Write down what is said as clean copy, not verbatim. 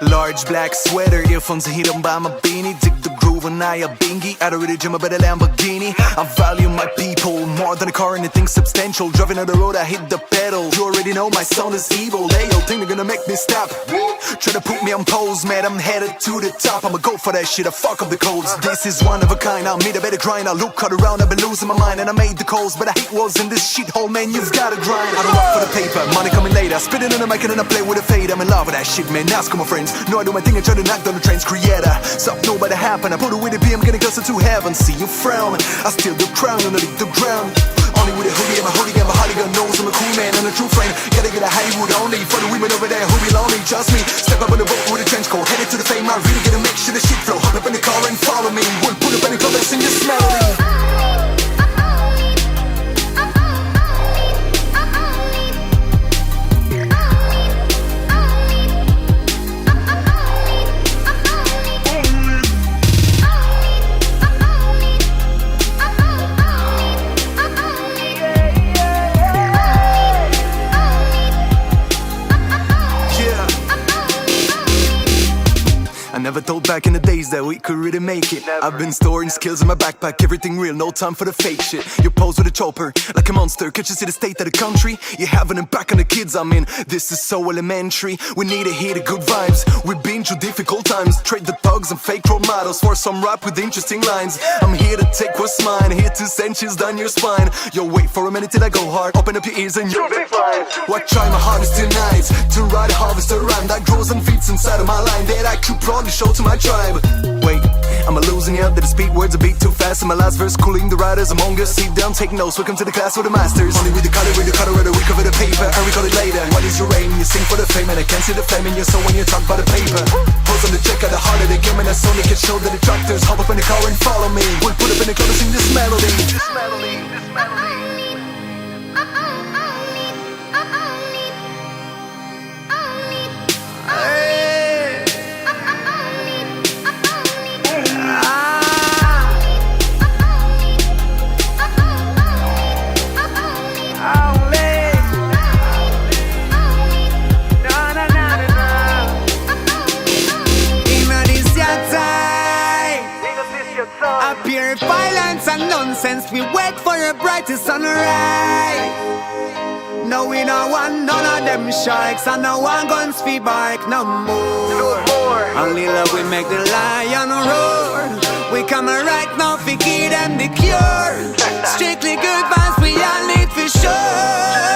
Large black sweater, earphones hidden by my beanie. Dig the groove and I a bingy. Out of the gym, I bet a Lamborghini. I value my people more than a car, anything substantial. Driving on the road, I hit the pedal. You already know my sound is evil. They all think they're gonna make me stop. Try to put me on pose, man, I'm headed to the top. I'ma go for that shit, I fuck up the codes. This is one of a kind, I made a better grind. I look all around, I've been losing my mind. And I made the calls, but I hate walls in this shithole, man, you've gotta grind. I don't work for the paper, money coming later. Spit it in the mic and then I play with a fade. I'm in love with that shit, man, ask all my friends. No, I do my thing and try to knock down the train's creator. Something new about to happen, I put it with a P, I'm getting closer to heaven. See you frown, I steal the crown underneath the ground. Only with a hoodie and my hooligan, my hooligan knows I'm a cool man and a true friend. Gotta get a Hollywood only for the women over there who be lonely. Trust me, step up on the boat with a trench coat, headed to the fame. I really gotta make sure the shit flow. Hop up in the car and follow me. We'll put up any colors in this melody. I never thought back in the days that we could really make it. I've been storing skills in my backpack, everything real, no time for the fake shit. You pose with a chopper, like a monster, can't you see the state of the country? You having it back on the kids, I mean, this is so elementary. We need to hear the good vibes, we've been through difficult times. Trade the thugs and fake role models for some rap with interesting lines. I'm here to take what's mine, here to send chills down your spine. Yo, wait for a minute till I go hard, open up your ears and you'll be fine. Why try my hardest tonight, to ride a harvest around that grows and feeds inside of my line, that I could probably show to my tribe. Wait, I'm a losing out that the speed words a beat too fast. In my last verse, cooling the riders among us. Sit down, take notes, welcome to the class with the masters. Only with the cutter, we cover the paper and we call it later. What is your aim? You sing for the fame and I can't see the flame in your soul when you talk about the paper. Pose on the check at the heart of the game and I only can show the detractors. Hop up in the car and follow me. We'll put up in the colors in this melody. This melody, this melody. Violence and nonsense, we wait for your brightest sunrise. No, we don't want none of them sharks, and no one guns fi bark no more. Only love we make the lion roar. We come right now fi give them the cure. Strictly good vibes we all need for sure.